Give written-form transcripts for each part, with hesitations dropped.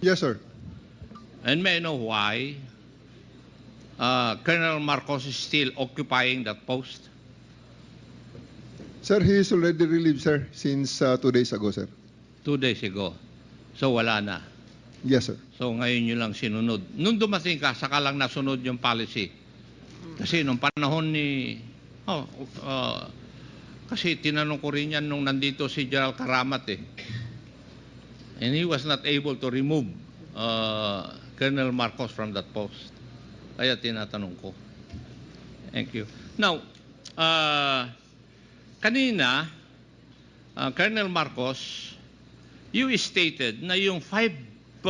Yes, sir. And may I know why Colonel Marcos is still occupying that post? Sir, he is already relieved, sir, since 2 days ago, sir. 2 days ago. So wala na. Yes, sir. So ngayon nyo lang sinunod. Nung dumating ka, saka lang nasunod yung policy. Kasi nung panahon ni... kasi tinanong ko rin yan nung nandito si General Karamat eh. And he was not able to remove Colonel Marcos from that post. Kaya tinatanong ko. Thank you. Now, kanina, Colonel Marcos, you stated na yung 5.1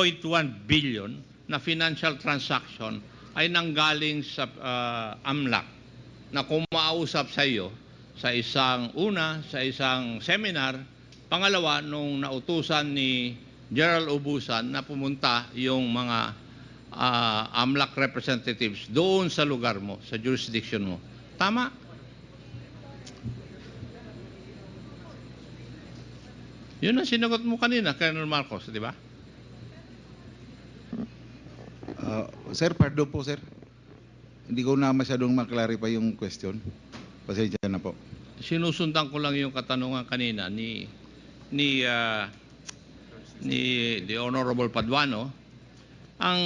billion na financial transaction ay nanggaling sa AMLAC na kumausap sa iyo sa isang seminar. Pangalawa, nung nautusan ni General Ubusan na pumunta yung mga AMLAC representatives doon sa lugar mo, sa jurisdiction mo. Tama? Yun ang sinagot mo kanina, Colonel Marcos, di ba? Sir, pardon po, sir. Hindi ko na masyadong maklarify yung question. Pasensya na po. Sinusundan ko lang yung katanungan kanina ni the Honorable Paduano. Ang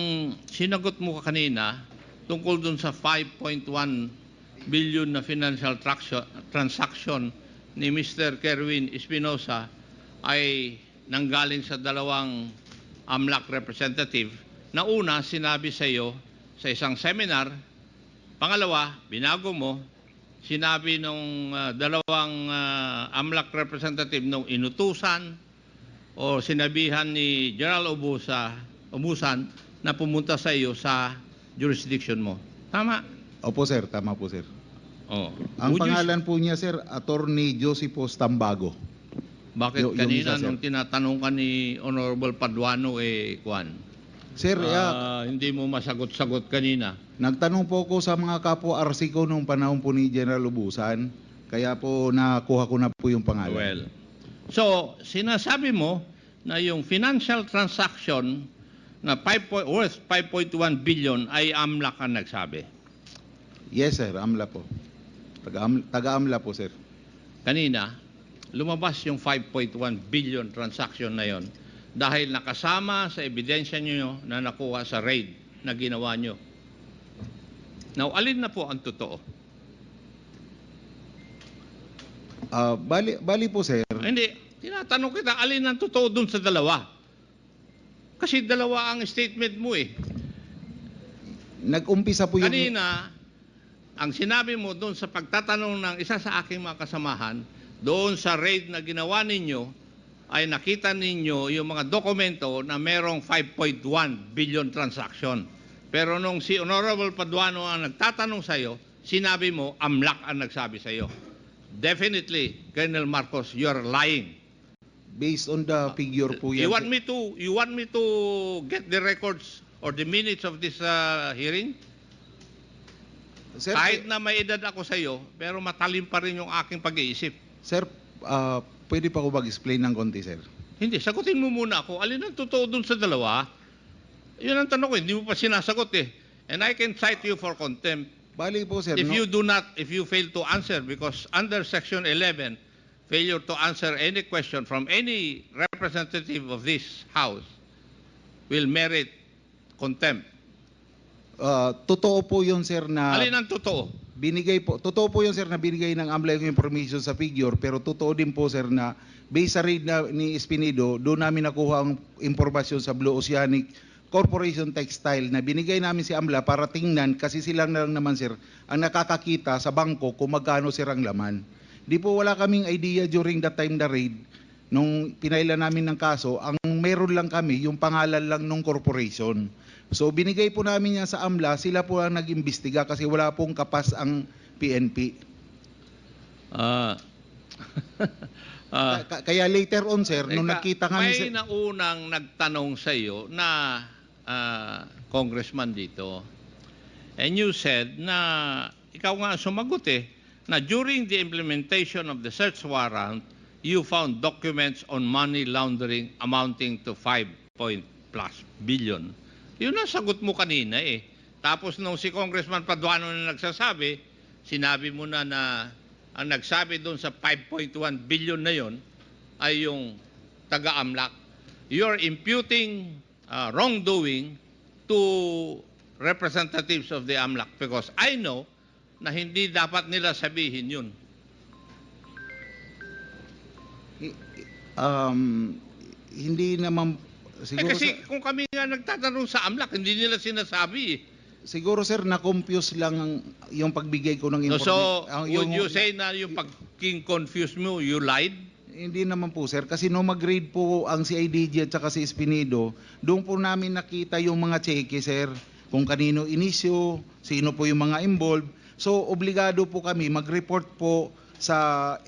sinagot mo kanina tungkol dun sa 5.1 billion na financial transaction ni Mr. Kerwin Espinosa ay nanggaling sa dalawang AMLAC representative. Na una, sinabi sa iyo sa isang seminar. Pangalawa, binago mo, sinabi nung dalawang AMLAC representative nung inutusan o sinabihan ni General Ubusan na pumunta sa iyo sa jurisdiction mo. Tama? Opo, sir. Tama po, sir. Oh. Ang pangalan po niya, sir, Attorney Joseph Tambago. Bakit kanina nung tinatanong ka ni Honorable Paduano Kwan? Sir, hindi mo masagot-sagot kanina. Nagtanong po ako sa mga kapwa RC ko nung panahon po ni General Ubusan. Kaya po nakuha ko na po yung pangalan. Well, so sinasabi mo na yung financial transaction na worth 5.1 billion ay AMLAC ang nagsabi. Yes, sir. AMLA po. Taga-AMLA po, sir. Kanina, lumabas yung 5.1 billion transaction na yon dahil nakasama sa ebidensya nyo na nakuha sa raid na ginawa nyo. Now, alin na po ang totoo? Bali po, sir. Hindi, tinatanong kita, alin ang totoo dun sa dalawa? Kasi dalawa ang statement mo eh. Nag-umpisa po yung... Kanina, ang sinabi mo doon sa pagtatanong ng isa sa aking mga kasamahan, doon sa raid na ginawa ninyo, ay nakita ninyo yung mga dokumento na merong 5.1 billion transaction. Pero nung si Honorable Paduano ang nagtatanong sa iyo, sinabi mo, AMLAC ang nagsabi sa iyo. Definitely, Colonel Marcos, you're lying. Based on the figure po yan. You want me to get the records or the minutes of this hearing? Sir, Kahit na may edad ako sa iyo, pero matalim pa rin yung aking pag-iisip. Sir, pwede pa ko mag-explain ng konti, sir? Hindi, sagutin mo muna ako. Alin ang totoo dun sa dalawa? Yun ang tanong ko, hindi mo pa sinasagot eh. And I can cite you for contempt. Bali po, sir. If you fail to answer, because under Section 11, failure to answer any question from any representative of this House will merit contempt. Totoo po yun, sir, na... Alin ang totoo? Totoo po yun, sir, na binigay ng AMLA yung information sa figure, pero totoo din po, sir, na based sa raid ni Espinido, doon namin nakuha ang impormasyon sa Blue Oceanic Corporation Textile na binigay namin si AMLA para tingnan, kasi silang lang naman, sir, ang nakakakita sa bangko kung magkano, sir, ang laman. Di po wala kaming idea during that time na raid, nung pinaila namin ng kaso, ang meron lang kami, yung pangalan lang ng corporation. So binigay po namin yan sa AMLA, sila po ang nag-imbestiga kasi wala pong kapas ang PNP. Kaya later on, sir, nung nakita kami... May naunang nagtanong sa iyo na congressman dito. And you said na, ikaw nga sumagot eh, na during the implementation of the search warrant, you found documents on money laundering amounting to 5.1 plus billion. Yun ang sagot mo kanina eh. Tapos nung si Congressman Paduano na nagsasabi, sinabi mo na ang nagsabi doon sa 5.1 billion na yon ay yung taga-AMLAC. You're imputing wrongdoing to representatives of the AMLAC because I know na hindi dapat nila sabihin yun. Hindi naman siguro Kasi kung kami nga nagtatanong sa AMLAC, hindi nila sinasabi eh. siguro sir na-confuse lang yung pagbigay ko ng So, information. would you say na yung pag-confuse mo, you lied? Hindi naman po sir kasi no mag-read po ang CIDG at saka si Espinido, doon po namin nakita yung mga cheque sir, kung kanino inisyo, sino po yung mga involved. So obligado po kami mag-report po sa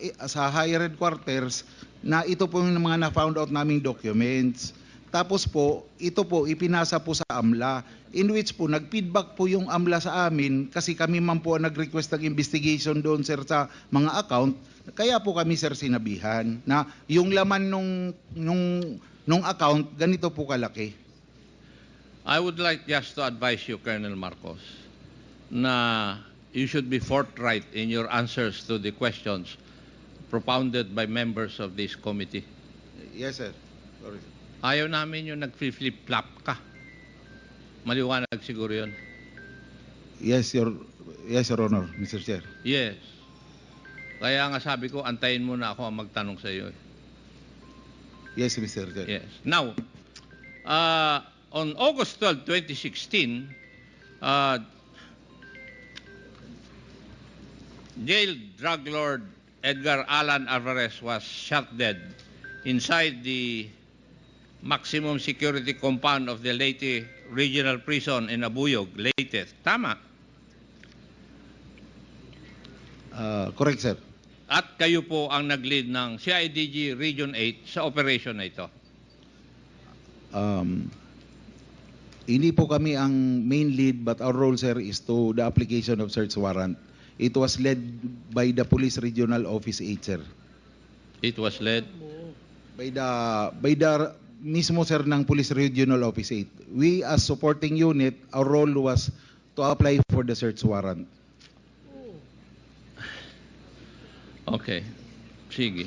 higher headquarters na ito po yung mga na-found out naming documents. Tapos po, ito po ipinasa po sa AMLA, in which po nag-feedback po yung AMLA sa amin kasi kami man po ang nag-request ng investigation doon sir sa mga account. Kaya po kami sir sinabihan na yung laman nung account ganito po kalaki. I would like just to advise you, Colonel Marcos, na you should be forthright in your answers to the questions propounded by members of this committee. Yes sir. Sorry. Ayaw namin yung nag-flip-flop ka. Maliwanag siguro yun. Yes, Your Honor, Mr. Chair. Yes. Kaya nga sabi ko, antayin mo na ako ang magtanong sa iyo. Yes, Mr. Chair. Yes. Now, on August 12, 2016, jailed drug lord Edgar Alan Alvarez was shot dead inside the maximum security compound of the Leyte Regional Prison in Abuyog, Leyte. Tama. Correct, sir. At kayo po ang nag-lead ng CIDG Region 8 sa operation na ito. Hindi po kami ang main lead but our role, sir, is to the application of search warrant. It was led by the Police Regional Office 8, sir. It was led By the mismo, sir, ng Police Regional Office 8. We as supporting unit, our role was to apply for the search warrant. Okay. Sige.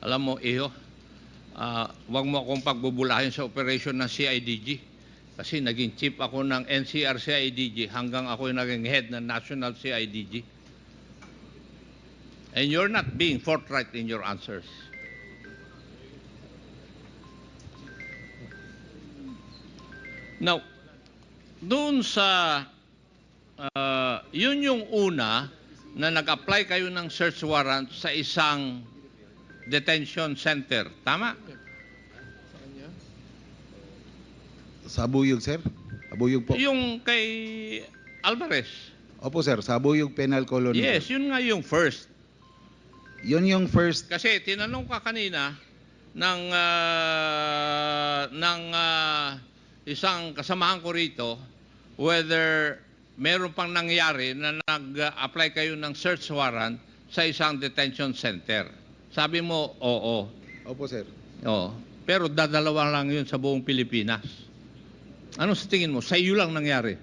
Alam mo, Iho, wag mo akong pagbubulahin sa operation ng CIDG. Kasi naging chief ako ng NCR CIDG hanggang ako yung naging head ng National CIDG. And you're not being forthright in your answers. Now, doon sa, yun yung una na nag-apply kayo ng search warrant sa isang detention center. Tama? Sa Abuyog, sir? Abuyog po. Yung kay Alvarez. Opo, sir. Sa Abuyog Penal Colony. Yes, yun nga yung first. Yun yung first. Kasi tinanong ka kanina ng isang kasamahan ko rito whether meron pang nangyari na nag-apply kayo ng search warrant sa isang detention center. Sabi mo, oo. Opo, sir. Oo. Pero dadalawa lang yun sa buong Pilipinas. Ano sa tingin mo? Sa iyo lang nangyari?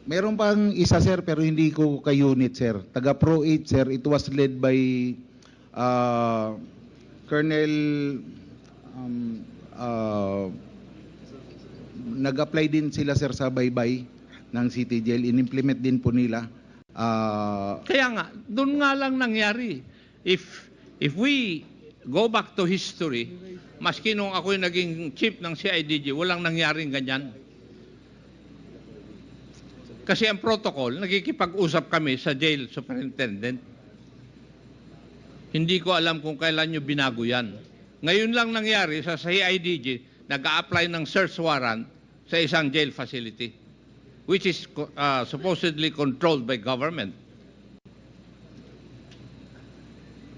Meron pang isa, sir, pero hindi ko ka-unit, sir. Taga Pro 8, sir. It was led by Colonel nag-apply din sila, sir, sa baybay ng City Jail. In-implement din po nila. Kaya nga, doon nga lang nangyari. If we go back to history, maski nung ako yung naging chief ng CIDG, walang nangyaring ganyan. Kasi ang protocol, nagkikipag-usap kami sa jail superintendent. Hindi ko alam kung kailan nyo binago yan. Ngayon lang nangyari sa CIDG, nag-a-apply ng search warrant sa isang jail facility, which is supposedly controlled by government.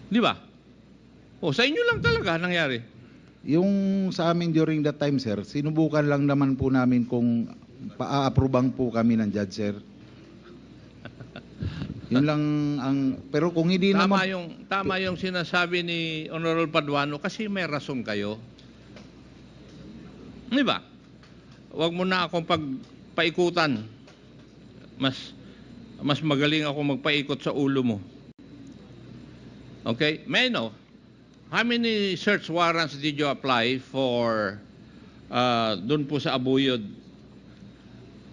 Di ba? O, sa inyo lang talaga nangyari. Yung sa amin during that time, sir, sinubukan lang naman po namin kung pa-approbang po kami ng judge, sir. Yun lang ang, pero kung hindi naman... Tama yung sinasabi ni Honorable Paduano kasi may rason kayo. Di ba? Huwag mo na akong pagpaikutan. Mas magaling ako magpaikot sa ulo mo. Okay? May I know, how many search warrants did you apply for doon po sa Abuyod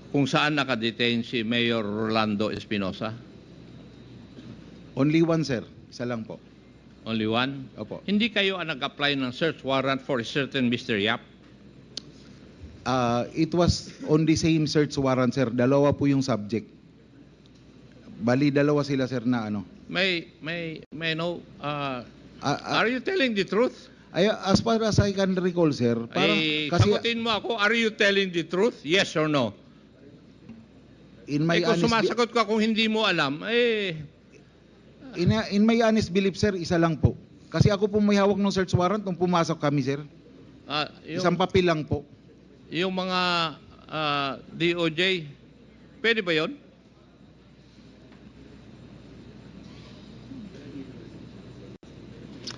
kung saan nakadetain si Mayor Rolando Espinosa? Only one, sir. Isa lang po. Only one? Opo. Hindi kayo ang nag-apply ng search warrant for a certain Mr. Yap? It was on the same search warrant, sir. Dalawa po yung subject. Bali, dalawa sila, sir, na ano. May know, are you telling the truth? As far as I can recall, sir, parang kasi Sagutin mo ako, are you telling the truth? Yes or no? in my Kung honest sumasagot ka kung hindi mo alam, in my honest belief, sir, isa lang po. Kasi ako po may hawak ng search warrant nung pumasok kami, sir. Isang papel lang po. Yung mga DOJ, pwede ba yun?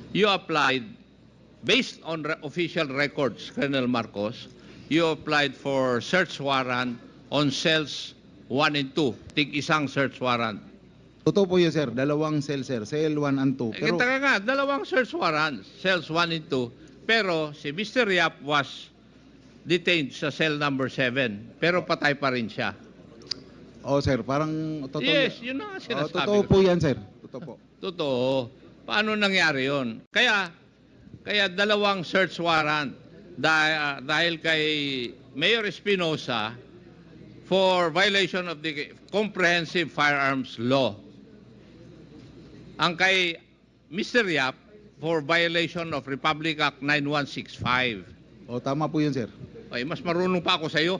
You applied, based on official records, Colonel Marcos, you applied for search warrant on cells 1 and 2. Tig-isang search warrant. Totoo po yun, sir. Dalawang cell, sir. Cell 1 and 2. Pero Kita nga, dalawang search warrant, cells 1 and 2. Pero si Mr. Yap was detained sa cell number 7. Pero patay pa rin siya. sir, parang totoo. Yes, yun ang sinasabi totoo ko. po yan, sir. Totoo po. Totoo. Paano nangyari yon? Kaya dalawang search warrant dahil kay Mayor Espinosa for violation of the Comprehensive Firearms Law. Ang kay Mr. Yap for violation of Republic Act 9165. Tama po yun, sir. Ay, mas marunong pa ako sa iyo.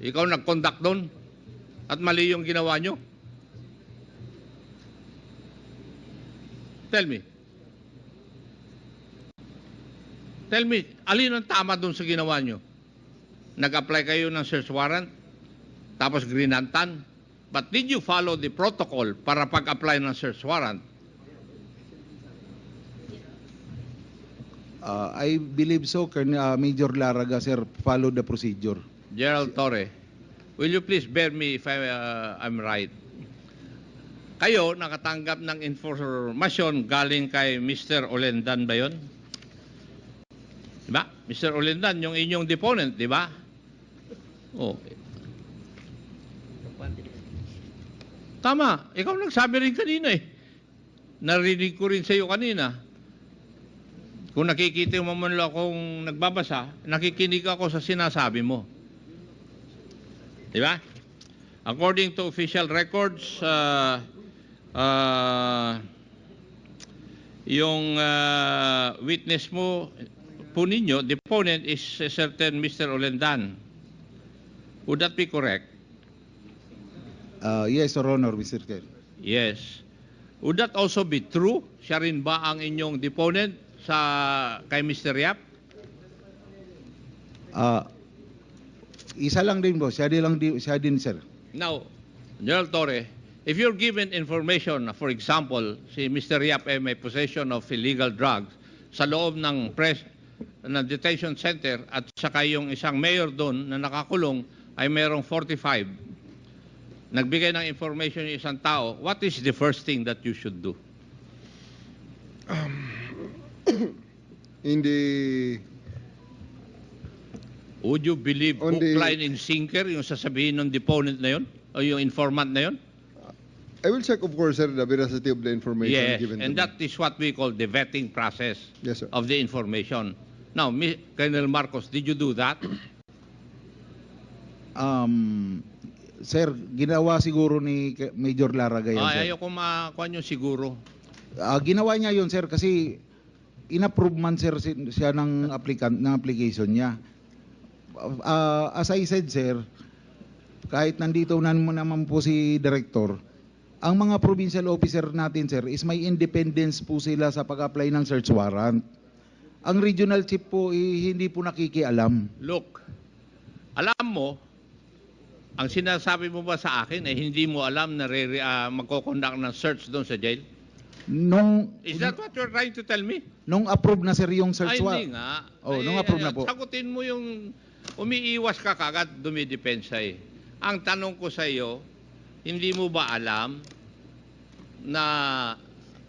Ikaw nag-conduct doon at mali yung ginawa nyo. Tell me. Tell me, alin ang tama doon sa ginawa nyo? Nag-apply kayo ng search warrant, tapos grinantan. But did you follow the protocol para pag-apply ng search warrant? I believe so, Major Laraga, sir, follow the procedure. Gerald Torre, will you please bear me if I'm right? Kayo nakatanggap ng informasyon galing kay Mr. Olendan ba yun? Diba? Mr. Olendan, yung inyong deponent, diba? Tama. Ikaw nagsabi rin kanina eh. Narinig ko rin sa iyo kanina. Kung nakikita mo man lang akong nagbabasa, nakikinig ako sa sinasabi mo. Diba? According to official records, yung witness mo po ninyo, the opponent is a certain Mr. Olendan. Would that be correct? Yes, Your Honor, Mr. Chair. Yes. Would that also be true? Siya rin ba ang inyong deponent kay Mr. Yap? Isa lang din po. Siya din, sir. Now, General Torre, if you're given information, for example, si Mr. Yap ay may possession of illegal drugs sa loob ng detention center at saka yung isang mayor doon na nakakulong ay mayroong 45, nagbigay ng information yung isang tao, what is the first thing that you should do? In the Would you believe On hook, the- line, and sinker yung sasabihin ng deponent na yun? O yung informant na yun? I will check, of course, sir, the veracity of the information Yes, given and to that is what we call the vetting process Yes, sir. of the information. Now, Colonel Marcos, did you do that? Sir, ginawa siguro ni Major Laraga yan, sir. Ayaw ko makuha nyo siguro. Ginawa niya yun, sir, kasi in-approve man, sir, siya ng application niya. As I said, sir, kahit nandito naman po si Director, ang mga provincial officer natin, sir, is may independence po sila sa pag-apply ng search warrant. Ang regional chief po, hindi po nakikialam. Look, alam mo, ang sinasabi mo ba sa akin ay hindi mo alam na magkoconduct ng search doon sa jail? Is that what you're trying to tell me? Nung approve na, sir, yung search Ay, warrant. hindi nga. Nung approve na po. Sagutin mo yung umiiwas ka kagad, dumidepensa eh. Ang tanong ko sa iyo, hindi mo ba alam na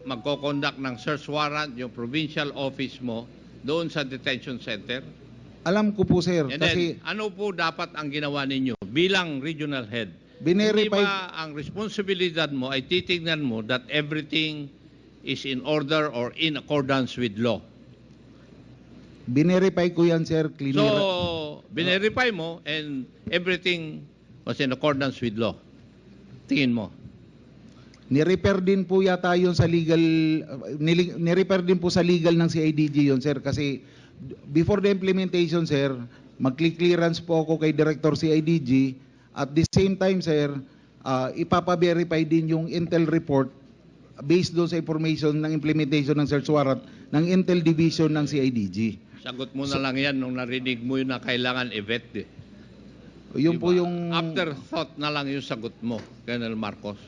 magko-conduct ng search warrant yung provincial office mo doon sa detention center? Alam ko po, sir, And kasi then, ano po dapat ang ginawa ninyo bilang regional head? Hindi binerify, ba ang responsibilidad mo ay titignan mo that everything is in order or in accordance with law? binerify ko yan, sir, cleaner. So, binerify mo and everything was in accordance with law. Tingin mo? Ni-repair din po yata yun sa legal, ni-repair din po sa legal ng CIDG yun, sir, kasi before the implementation, sir, mag-clearance po ako kay Director CIDG. At the same time, sir, ipapa-verify din yung Intel report based doon sa information ng implementation ng search warrant ng Intel Division ng CIDG. Sagot mo na lang yan nung narinig mo yun na kailangan i-vet eh. Yun po Diba? yung... Afterthought na lang yung sagot mo, Colonel Marcos.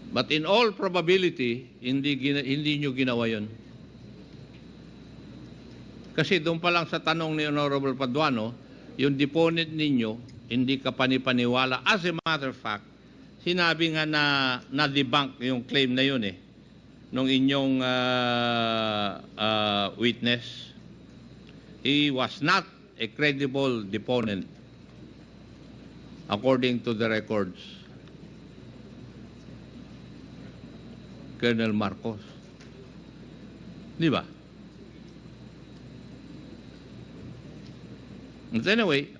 But in all probability, hindi nyo ginawa yun. Kasi doon pa lang sa tanong ni Honorable Paduano, yung deponent ninyo, hindi ka panipaniwala. As a matter of fact, sinabi nga na debunk yung claim na yun eh, nung inyong witness. He was not a credible deponent according to the records. Colonel Marcos. Di ba? But anyway,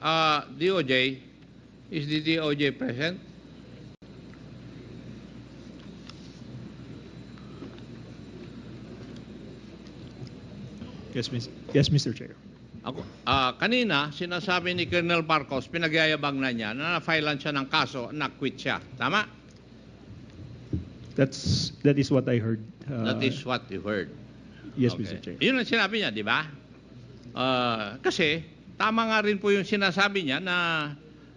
DOJ, is the DOJ present? Yes, Mr. Chair. Ako, kanina, sinasabi ni Colonel Marcos, pinagyayabang na niya na na-filean siya ng kaso, na-quit siya. Tama? That is what I heard. That is what you heard. Yes, Okay. Mr. Chair. Yun ang sinabi niya, di ba? Kasi, tama nga rin po yung sinasabi niya na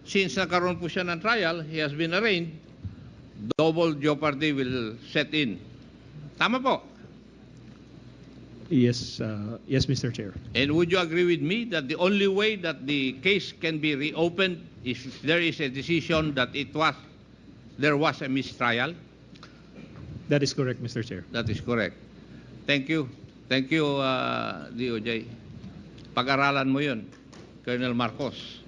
since nagkaroon po siya ng trial, he has been arraigned, double jeopardy will set in. Tama po. Yes, yes, Mr. Chair. And would you agree with me that the only way that the case can be reopened is if there is a decision that there was a mistrial? That is correct, Mr. Chair. That is correct. Thank you. Thank you, DOJ. Pag-aralan mo yun, Colonel Marcos.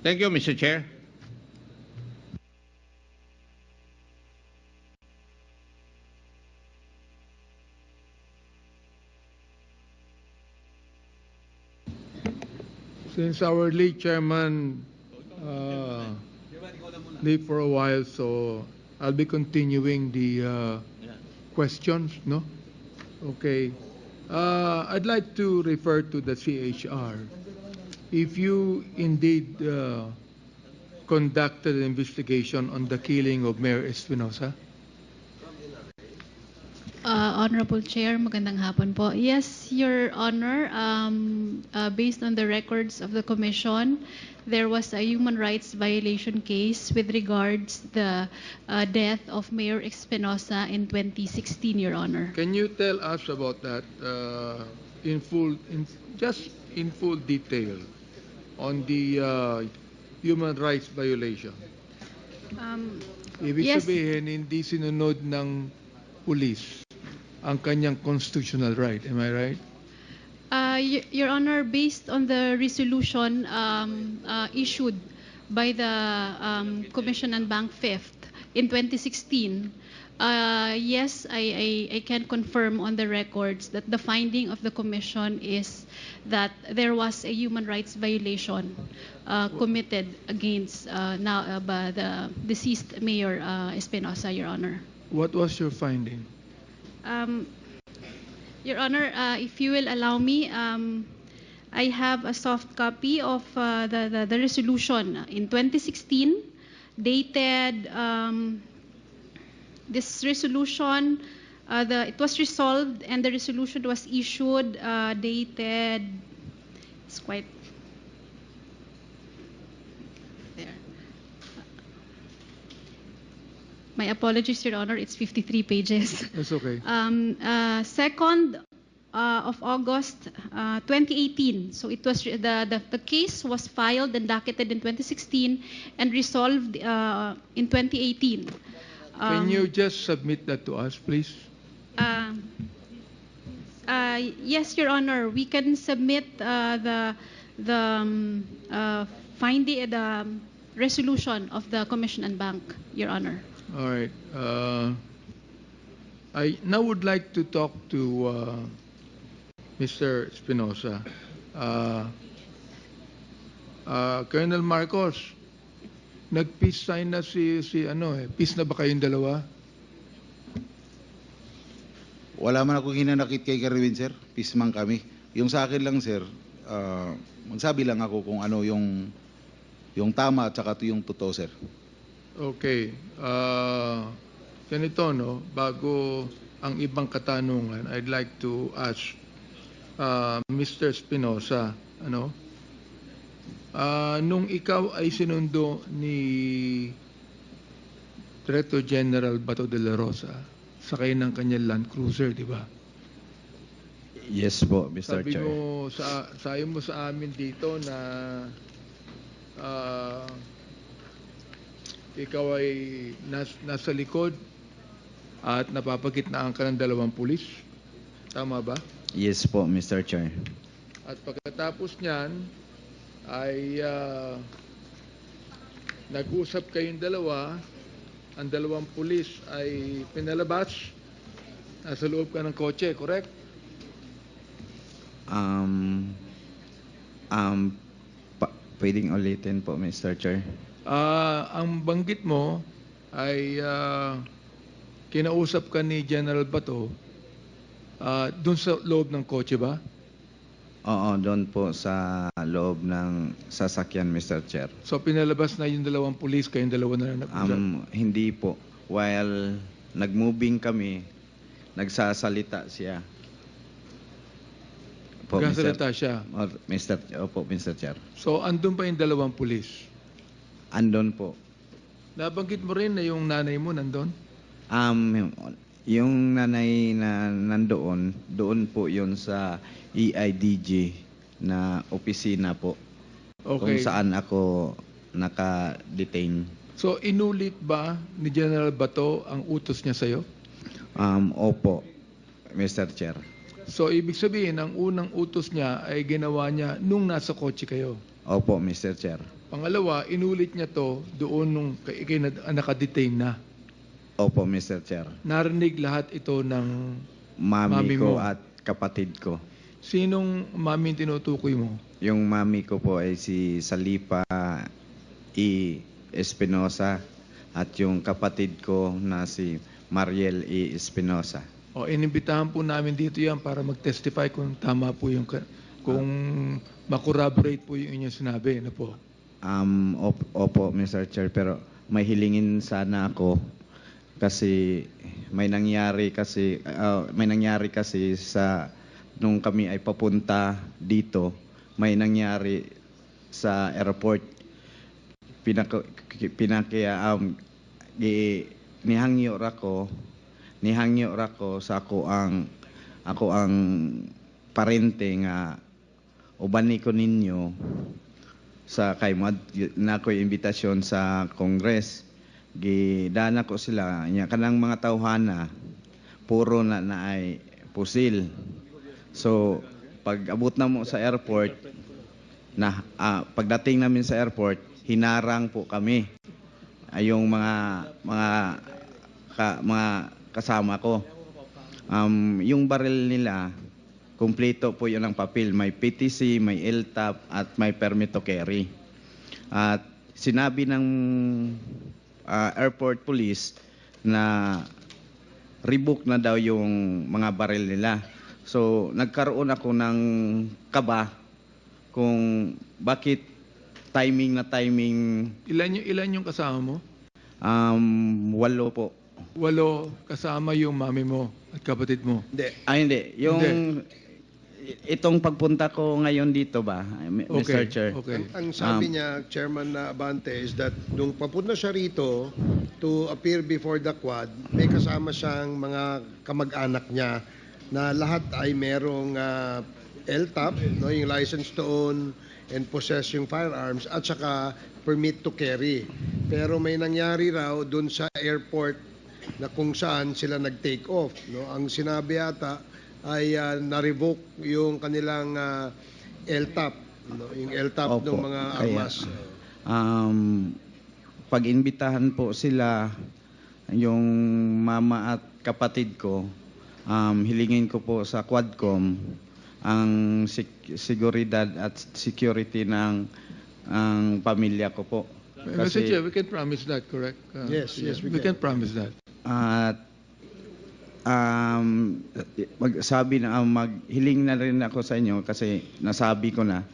Thank you, Mr. Chair. Since our lead chairman leave for a while, so I'll be continuing the questions, no? Okay. I'd like to refer to the CHR. If you indeed conducted an investigation on the killing of Mayor Espinosa? Honorable Chair, magandang hapon po. Yes, Your Honor, based on the records of the Commission, there was a human rights violation case with regards the death of Mayor Espinosa in 2016, Your Honor. Can you tell us about that in full detail on the human rights violation? Ibig Yes. sabihin, hindi sinunod ng pulis ang kanyang constitutional right. Am I right? Your Honor, based on the resolution issued by the Commission on Bank Fifth in 2016, yes, I can confirm on the records that the finding of the Commission is that there was a human rights violation committed against by the deceased Mayor Espinosa, Your Honor. What was your finding? Your Honor, if you will allow me, I have a soft copy of the resolution in 2016, dated. This resolution, it was resolved, and the resolution was issued, dated. It's quite there. My apologies, Your Honor. It's 53 pages. That's okay. Second, of August 2018. So it was the case was filed and docketed in 2016 and resolved in 2018. Can you just submit that to us, please? Yes, Your Honor, we can submit the finding the resolution of the Commission and Bank, Your Honor. All right. I now would like to talk to Mr. Espinosa. Colonel Marcos, nag-peace sign na peace na ba kayong dalawa? Wala man akong hinanakit kay Kerwin, sir. Peace man kami. Yung sa akin lang, sir, magsabi lang ako kung ano yung tama at saka yung totoo, sir. Okay. Ganito, no? Bago ang ibang katanungan, I'd like to ask Mr. Espinosa, nung ikaw ay sinundo ni Director General Bato de la Rosa, sakay ng kanyang Land Cruiser, di ba? Yes po, Mr. Sabi Chair. mo, sabi mo sa amin dito na ikaw ay nasa likod at napapagitnaan ka ng 2 pulis. Tama ba? Yes po, Mr. Chair. At pagkatapos niyan ay nag-usap kayong dalawa. Ang 2 pulis ay pinalabas. Nasa loob ka ng kotse, correct? Pwedeng ulitin po, Mr. Chair. Ang banggit mo ay kinausap ka ni General Bato doon sa loob ng kotse ba? Oo, doon po sa loob ng sasakyan, Mr. Chair. So pinalabas na yung 2 pulis, kayong 2 na lang nag-usap? Hindi po. While nag-moving kami, nagsasalita siya. Po, Nagsasalita siya? Opo, Mr. Chair. So andun pa yung 2 pulis? Andon po. Nabanggit mo rin na yung nanay mo nandun? Yung nanay na nandoon, doon po yun sa EIDG na opisina po. Okay. Kung saan ako naka-detain. So inulit ba ni General Bato ang utos niya sa'yo? Opo, Mr. Chair. So ibig sabihin, ang unang utos niya ay ginawa niya nung nasa kotse kayo? Opo, Mr. Chair. Pangalawa, inulit niya to doon nung naka-detain na? Opo, Mr. Chair. Narinig lahat ito ng Mami mo? ko at kapatid ko. Sinong mami tinutukoy mo? Yung mami ko po ay si Salipa E. Espinosa at yung kapatid ko na si Mariel E. Espinosa. O, inimbitahan po namin dito yan para mag-testify kung tama po yung, kung makorroborate po yung inyong sinabi. Ano po? Opo, Mr. Chair, pero may hilingin sana ako kasi may nangyari kasi sa nung kami ay papunta dito, may nangyari sa airport. Nihangyo rako sa ako ang parente nga ubani ko ninyo sa kay nako imbitasyon sa Congress. Gidana ko sila nya kanang mga tawhana puro na ay pusil. So pag abot na mo sa airport na pagdating namin sa airport hinarang po kami ayong mga kasama ko. Yung baril nila kumpleto po yun ang papel, may PTC, may LTAP at may permit to carry. At sinabi ng airport police na rebook na daw yung mga baril nila. So nagkaroon ako ng kaba kung bakit timing. Ilan yung kasama mo? 8 po. 8 kasama yung mami mo at kapatid mo? Hindi. Yung itong pagpunta ko ngayon dito ba, Mr. Chair? Okay. Ang sabi niya, Chairman Abante, is that nung papunta siya rito to appear before the Quad, may kasama siyang mga kamag-anak niya na lahat ay merong LTAP, no, yung license to own and possess yung firearms, at saka permit to carry. Pero may nangyari raw dun sa airport na kung saan sila nag-take off. No? Ang sinabi yata ay na-revoke yung kanilang LTAP, no? Yung LTAP Opo. ng mga Kaya, armas. pag-imbitahan po sila, yung mama at kapatid ko, hilingin ko po sa Quadcom ang seguridad at security ng ang pamilya ko po. Mr. Chair, we can promise that, correct? Yes, we can promise that. At maghiling na rin ako sa inyo kasi nasabi ko na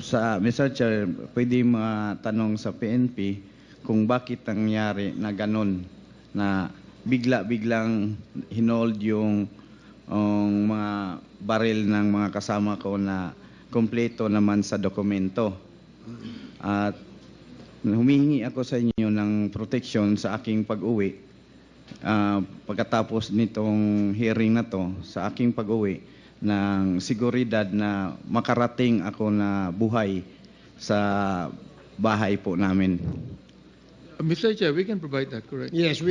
sa Mr. Chair, pwede matanong sa PNP kung bakit nangyari na ganun na biglang hinold yung mga baril ng mga kasama ko na kompleto naman sa dokumento. At humihingi ako sa inyo ng protection sa aking pag-uwi. Pagkatapos nitong hearing na to, sa aking pag-uwi, ng seguridad na makarating ako na buhay sa bahay po namin. Mr. Chair, we can provide that, correct? Yes, we